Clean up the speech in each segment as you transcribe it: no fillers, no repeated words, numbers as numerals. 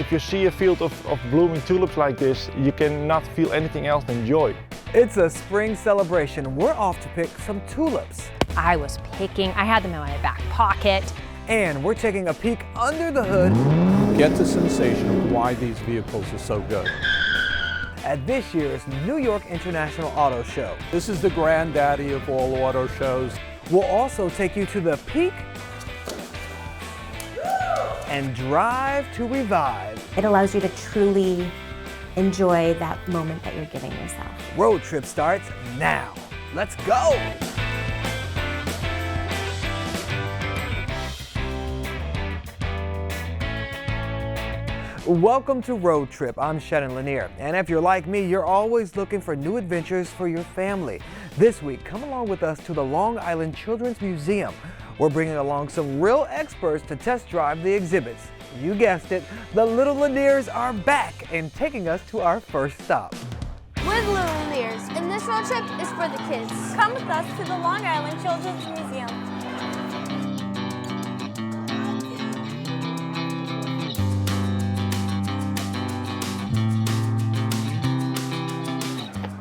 If you see a field of blooming tulips like this, you cannot feel anything else than joy. It's a spring celebration. We're off to pick some tulips. I was picking, I had them in my back pocket. And we're taking a peek under the hood. Get the sensation of why these vehicles are so good. At this year's New York International Auto Show. This is the granddaddy of all auto shows. We'll also take you to the peak and drive to revive. It allows you to truly enjoy that moment that you're giving yourself. Road trip starts now. Let's go! Welcome to Road Trip. I'm Shannon Lanier, and if you're like me, you're always looking for new adventures for your family. This week, come along with us to the Long Island Children's Museum. We're bringing along some real experts to test drive the exhibits. You guessed it, the Little Laniers are back and taking us to our first stop. We're the Little Laniers, and this road trip is for the kids. Come with us to the Long Island Children's Museum.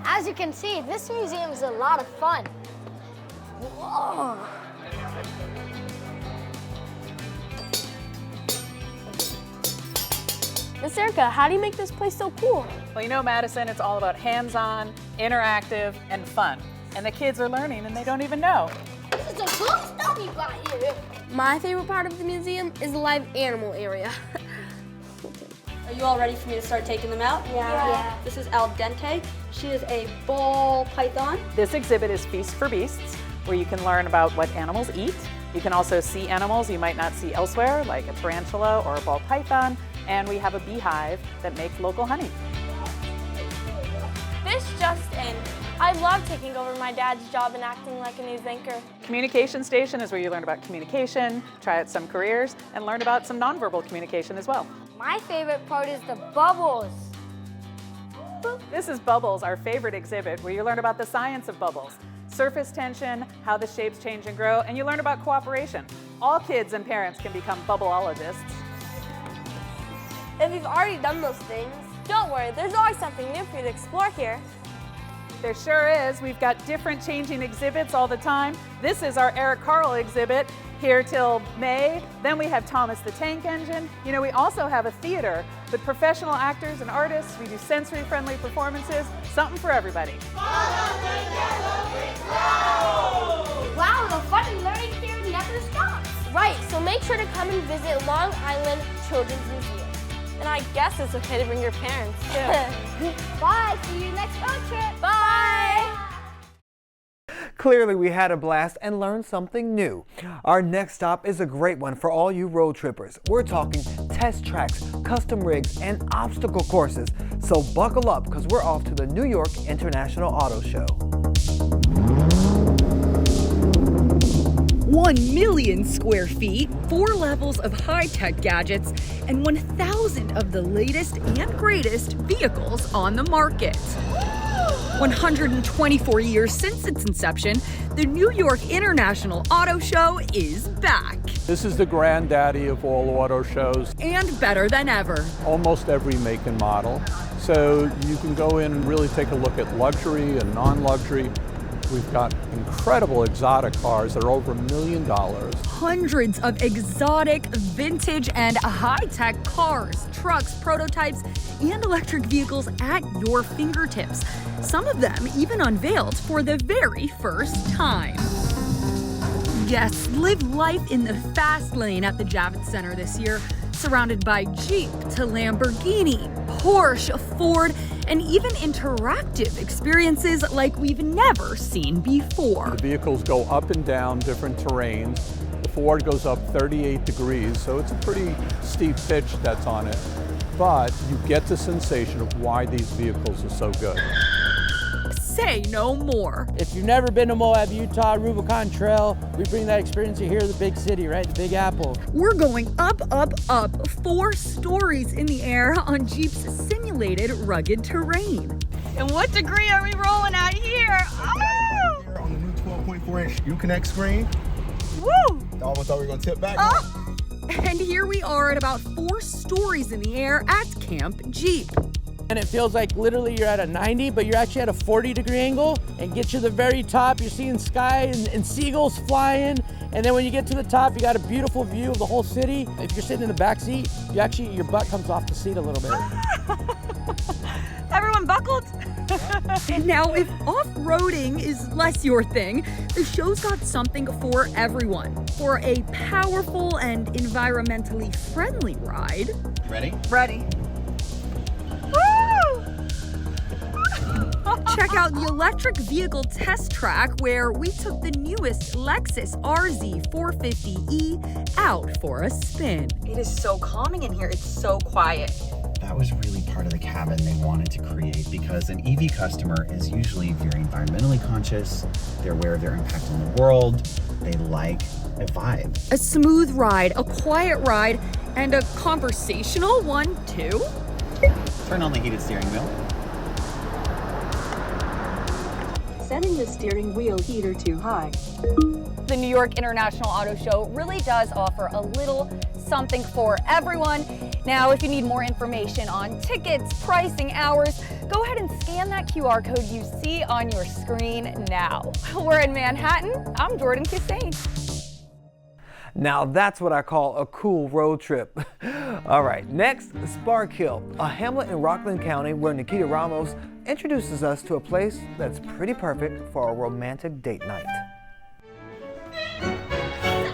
As you can see, this museum is a lot of fun. Whoa. Miss Erica, how do you make this place so cool? Well, you know, Madison, it's all about hands-on, interactive, and fun. And the kids are learning and they don't even know. This is a cool stuff you got here. My favorite part of the museum is the live animal area. Are you all ready for me to start taking them out? Yeah. This is Al Dente. She is a ball python. This exhibit is Feast for Beasts, where you can learn about what animals eat. You can also see animals you might not see elsewhere, like a tarantula or a ball python. And we have a beehive that makes local honey. This just in. I love taking over my dad's job and acting like a news anchor. Communication Station is where you learn about communication, try out some careers, and learn about some nonverbal communication as well. My favorite part is the bubbles. This is Bubbles, our favorite exhibit, where you learn about the science of bubbles, surface tension, how the shapes change and grow, and you learn about cooperation. All kids and parents can become bubbleologists. If you've already done those things, don't worry, there's always something new for you to explore here. There sure is. We've got different changing exhibits all the time. This is our Eric Carle exhibit here till May. Then we have Thomas the Tank Engine. You know, we also have a theater with professional actors and artists. We do sensory-friendly performances, something for everybody. Wow, the fun and learning here never stops. Right, so make sure to come and visit Long Island Children's Museum. And I guess it's okay to bring your parents too. Bye, see you next road trip. Bye. Clearly, we had a blast and learned something new. Our next stop is a great one for all you road trippers. We're talking test tracks, custom rigs, and obstacle courses. So buckle up because we're off to the New York International Auto Show. 1 million square feet, 4 levels of high-tech gadgets, and 1,000 of the latest and greatest vehicles on the market. 124 years since its inception, the New York International Auto Show is back. This is the granddaddy of all auto shows. And better than ever. Almost every make and model. So you can go in and really take a look at luxury and non-luxury. We've got incredible exotic cars that are over $1 million. Hundreds of exotic, vintage, and high-tech cars, trucks, prototypes, and electric vehicles at your fingertips. Some of them even unveiled for the very first time. Yes, live life in the fast lane at the Javits Center this year, surrounded by Jeep to Lamborghini, Porsche, Ford, and even interactive experiences like we've never seen before. The vehicles go up and down different terrains. The Ford goes up 38 degrees, so it's a pretty steep pitch that's on it. But you get the sensation of why these vehicles are so good. Say no more. If you've never been to Moab, Utah, Rubicon Trail, we bring that experience here to the big city, right? The Big Apple. We're going up, up, up, 4 stories in the air on Jeep's simulated rugged terrain. And what degree are we rolling out here? Oh! Here on the new 12.4-inch Uconnect screen. Woo! I almost thought we were going to tip back. And here we are at about 4 stories in the air at Camp Jeep. And it feels like literally you're at a 90, but you're actually at a 40-degree angle, and get you to the very top. You're seeing sky and seagulls flying. And then when you get to the top, you got a beautiful view of the whole city. If you're sitting in the back seat, your butt comes off the seat a little bit. Everyone buckled? And now, if off-roading is less your thing, the show's got something for everyone. For a powerful and environmentally friendly ride. Ready? Ready. Check out the electric vehicle test track where we took the newest Lexus RZ 450e out for a spin. It is so calming in here. It's so quiet. That was really part of the cabin they wanted to create, because an EV customer is usually very environmentally conscious. They're aware of their impact on the world. They like a vibe. A smooth ride, a quiet ride, and a conversational one too. Turn on the heated steering wheel. Setting the steering wheel heater too high. The New York International Auto Show really does offer a little something for everyone. Now, if you need more information on tickets, pricing, hours, go ahead and scan that QR code you see on your screen now. We're in Manhattan. I'm Jordan Hussein. Now that's what I call a cool road trip. All right, next, Sparkill, a hamlet in Rockland County where Nikita Ramos introduces us to a place that's pretty perfect for a romantic date night.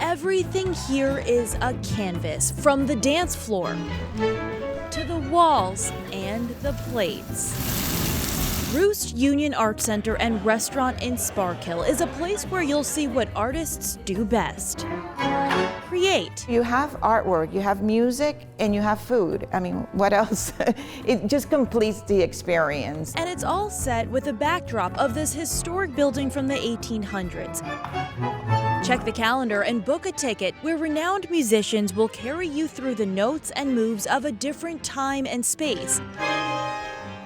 Everything here is a canvas, from the dance floor to the walls and the plates. Roost Union Art Center and Restaurant in Sparkill is a place where you'll see what artists do best. Create. You have artwork, you have music, and you have food. I mean, what else? It just completes the experience. And it's all set with a backdrop of this historic building from the 1800s. Check the calendar and book a ticket where renowned musicians will carry you through the notes and moves of a different time and space.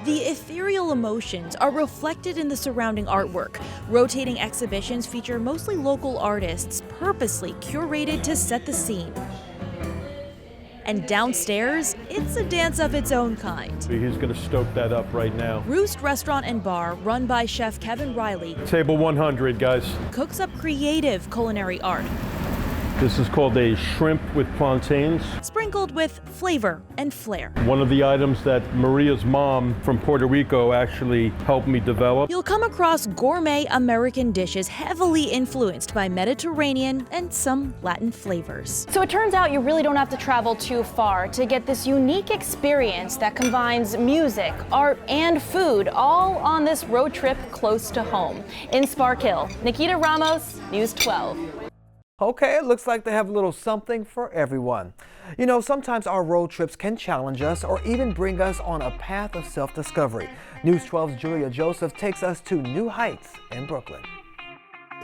The ethereal emotions are reflected in the surrounding artwork. Rotating exhibitions feature mostly local artists, purposely curated to set the scene. And downstairs, it's a dance of its own kind. He's going to stoke that up right now. Roost Restaurant and Bar, run by Chef Kevin Riley, Table 100, guys. cooks up creative culinary art, This is called a shrimp with plantains. sprinkled with flavor and flair. One of the items that Maria's mom from Puerto Rico actually helped me develop. You'll come across gourmet American dishes heavily influenced by Mediterranean and some Latin flavors. So it turns out you really don't have to travel too far to get this unique experience that combines music, art, and food all on this road trip close to home. In Sparkill, Nikita Ramos, News 12. Okay, it looks like they have a little something for everyone. You know, sometimes our road trips can challenge us or even bring us on a path of self-discovery. News 12's Julia Joseph takes us to new heights in Brooklyn.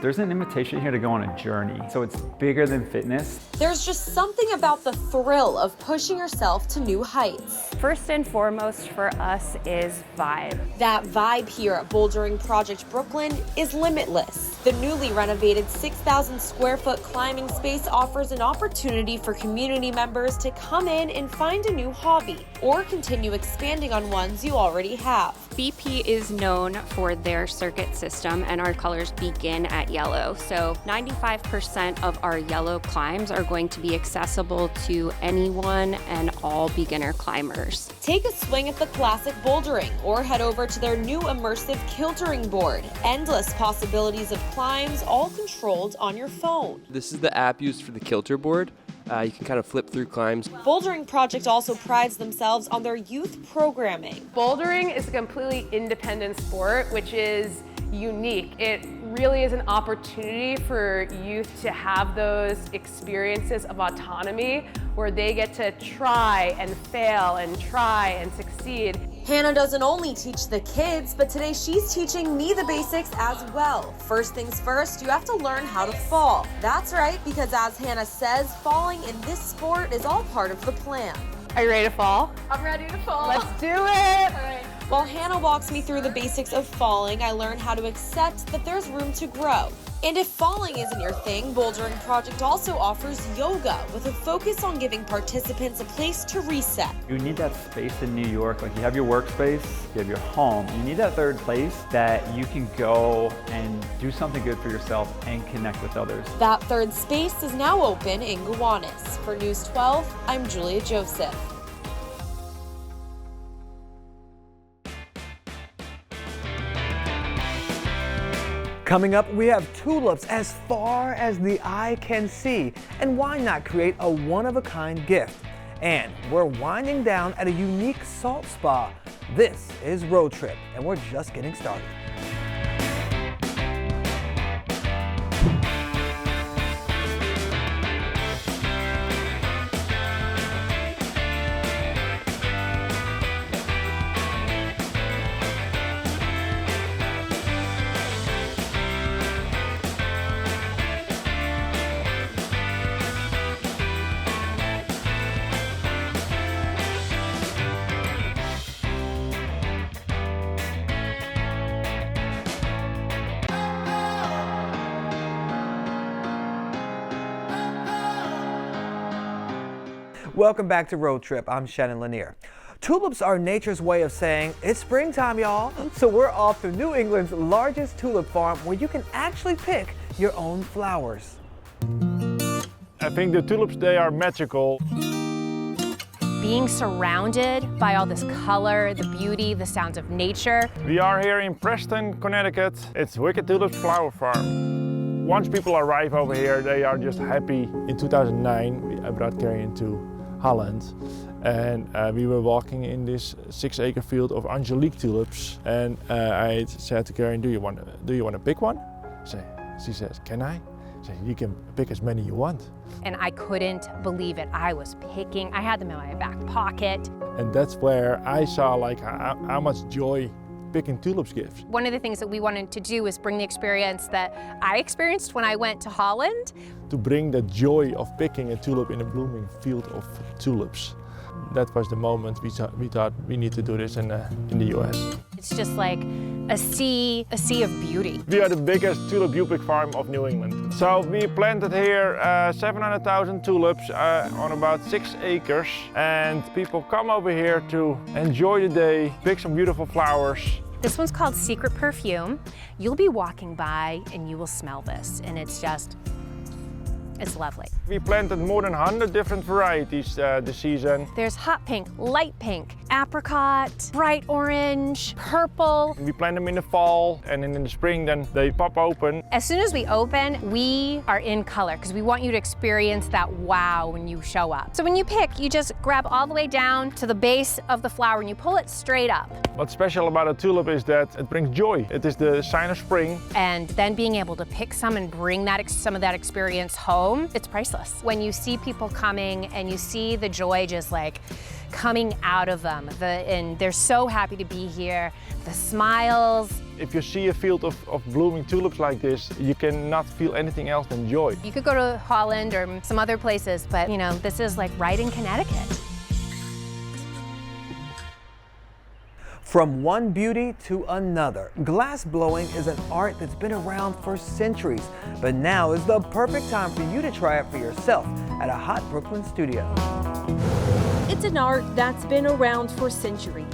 There's an invitation here to go on a journey, so it's bigger than fitness. There's just something about the thrill of pushing yourself to new heights. First and foremost for us is vibe. That vibe here at Bouldering Project Brooklyn is limitless. The newly renovated 6,000 square foot climbing space offers an opportunity for community members to come in and find a new hobby or continue expanding on ones you already have. BP is known for their circuit system, and our colors begin at yellow. So 95% of our yellow climbs are going to be accessible to anyone and all beginner climbers. Take a swing at the classic bouldering or head over to their new immersive kiltering board. Endless possibilities of climbs, all controlled on your phone. This is the app used for the kilter board. You can kind of flip through climbs. Bouldering Project also prides themselves on their youth programming. Bouldering is a completely independent sport, which is unique. It really is an opportunity for youth to have those experiences of autonomy where they get to try and fail and try and succeed. Hannah doesn't only teach the kids, but today she's teaching me the basics as well. First things first, you have to learn how to fall. That's right, because as Hannah says, falling in this sport is all part of the plan. Are you ready to fall? I'm ready to fall. Let's do it! All right. While Hannah walks me through the basics of falling, I learn how to accept that there's room to grow. And if falling isn't your thing, Bouldering Project also offers yoga with a focus on giving participants a place to reset. You need that space in New York, like you have your workspace, you have your home. You need that third place that you can go and do something good for yourself and connect with others. That third space is now open in Gowanus. For News 12, I'm Julia Joseph. Coming up, we have tulips as far as the eye can see. And why not create a one-of-a-kind gift? And we're winding down at a unique salt spa. This is Road Trip, and we're just getting started. Welcome back to Road Trip. I'm Shannon Lanier. Tulips are nature's way of saying, it's springtime, y'all. So we're off to New England's largest tulip farm where you can actually pick your own flowers. I think the tulips, they are magical. Being surrounded by all this color, the beauty, the sounds of nature. We are here in Preston, Connecticut. It's Wicked Tulips Flower Farm. Once people arrive over here, they are just happy. In 2009, I brought Carrie into Holland, and we were walking in this 6-acre field of Angelique tulips, and I said to Karen, do you want to pick one? She says, can I? I said, you can pick as many you want. And I couldn't believe it. I was picking, I had them in my back pocket. And that's where I saw like how much joy picking tulips gives. One of the things that we wanted to do is bring the experience that I experienced when I went to Holland. To bring the joy of picking a tulip in a blooming field of tulips. That was the moment we thought we need to do this in the US. It's just like a sea of beauty. We are the biggest tulip pick farm of New England. So we planted here 700,000 tulips on about 6 acres. And people come over here to enjoy the day, pick some beautiful flowers. This one's called Secret Perfume. You'll be walking by and you will smell this, and it's lovely. We planted more than 100 different varieties this season. There's hot pink, light pink, apricot, bright orange, purple. We plant them in the fall, and then in the spring then they pop open. As soon as we open, we are in color because we want you to experience that wow when you show up. So when you pick, you just grab all the way down to the base of the flower and you pull it straight up. What's special about a tulip is that it brings joy. It is the sign of spring. And then being able to pick some and bring some of that experience home, it's priceless. When you see people coming and you see the joy just like coming out of them, and they're so happy to be here, the smiles. If you see a field of blooming tulips like this, you cannot feel anything else than joy. You could go to Holland or some other places, but you know, this is like right in Connecticut. From one beauty to another, glass blowing is an art that's been around for centuries, but now is the perfect time for you to try it for yourself at a hot Brooklyn studio. It's an art that's been around for centuries.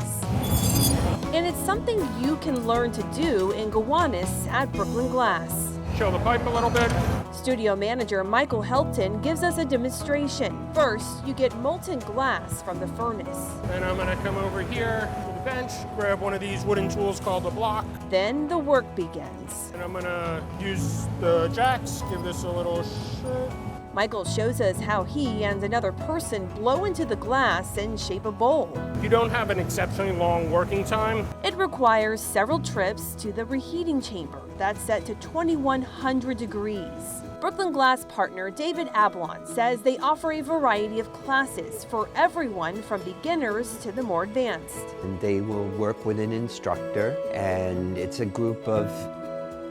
And it's something you can learn to do in Gowanus at Brooklyn Glass. Show the pipe a little bit. Studio manager Michael Helpton gives us a demonstration. First, you get molten glass from the furnace. Then I'm gonna come over here to the bench, grab one of these wooden tools called a block. Then the work begins. And I'm gonna use the jacks, give this a little shake. Michael shows us how he and another person blow into the glass and shape a bowl. You don't have an exceptionally long working time. It requires several trips to the reheating chamber that's set to 2100 degrees. Brooklyn Glass partner David Ablon says they offer a variety of classes for everyone from beginners to the more advanced. And they will work with an instructor, and it's a group of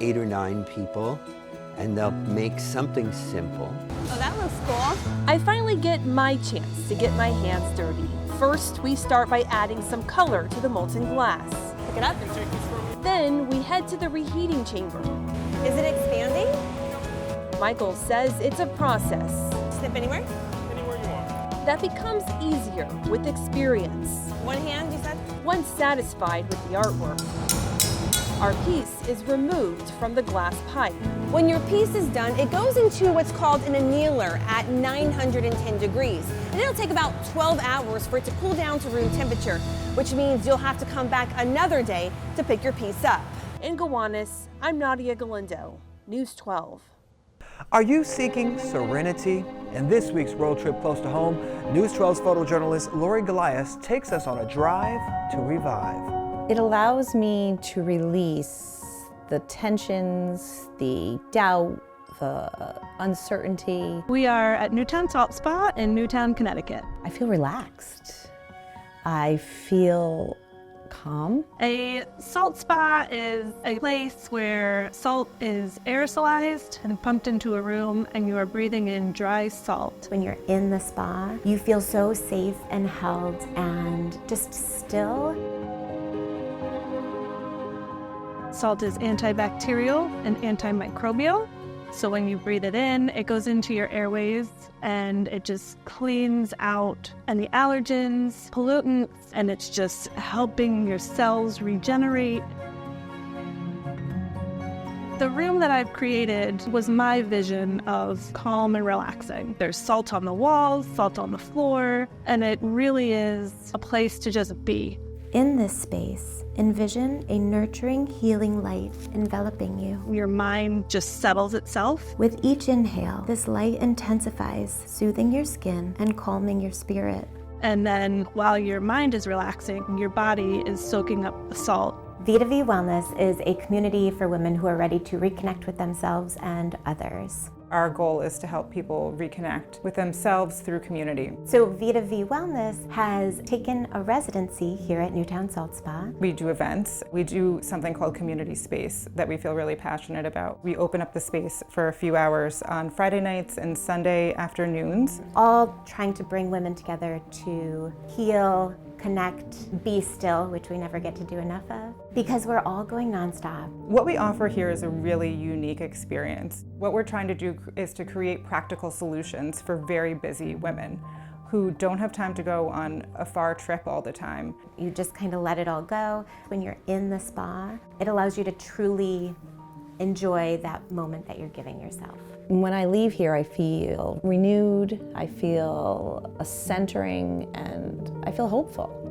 8 or 9 people, and they'll make something simple. Oh, that looks cool. I finally get my chance to get my hands dirty. First, we start by adding some color to the molten glass. Pick it up. Then we head to the reheating chamber. Is it expanding? Michael says it's a process. Snip anywhere? That becomes easier with experience. One hand, you said? Once satisfied with the artwork, our piece is removed from the glass pipe. When your piece is done, it goes into what's called an annealer at 910 degrees. And it'll take about 12 hours for it to cool down to room temperature, which means you'll have to come back another day to pick your piece up. In Gowanus, I'm Nadia Galindo, News 12. Are you seeking serenity? In this week's road trip close to home, News 12's photojournalist Lori Golias takes us on a drive to revive. It allows me to release the tensions, the doubt, the uncertainty. We are at Newtown Salt Spa in Newtown, Connecticut. I feel relaxed. I feel calm. A salt spa is a place where salt is aerosolized and pumped into a room and you are breathing in dry salt. When you're in the spa, you feel so safe and held and just still. Salt is antibacterial and antimicrobial. So when you breathe it in, it goes into your airways and it just cleans out any allergens, pollutants, and it's just helping your cells regenerate. The room that I've created was my vision of calm and relaxing. There's salt on the walls, salt on the floor, and it really is a place to just be. In this space, envision a nurturing, healing light enveloping you. Your mind just settles itself. With each inhale, this light intensifies, soothing your skin and calming your spirit. And then while your mind is relaxing, your body is soaking up the salt. Vita V Wellness is a community for women who are ready to reconnect with themselves and others. Our goal is to help people reconnect with themselves through community. So Vita V Wellness has taken a residency here at Newtown Salt Spa. We do events. We do something called community space that we feel really passionate about. We open up the space for a few hours on Friday nights and Sunday afternoons. All trying to bring women together to heal, connect, be still, which we never get to do enough of, because we're all going nonstop. What we offer here is a really unique experience. What we're trying to do is to create practical solutions for very busy women who don't have time to go on a far trip all the time. You just kind of let it all go. When you're in the spa, it allows you to truly enjoy that moment that you're giving yourself. When I leave here, I feel renewed, I feel a centering, and I feel hopeful.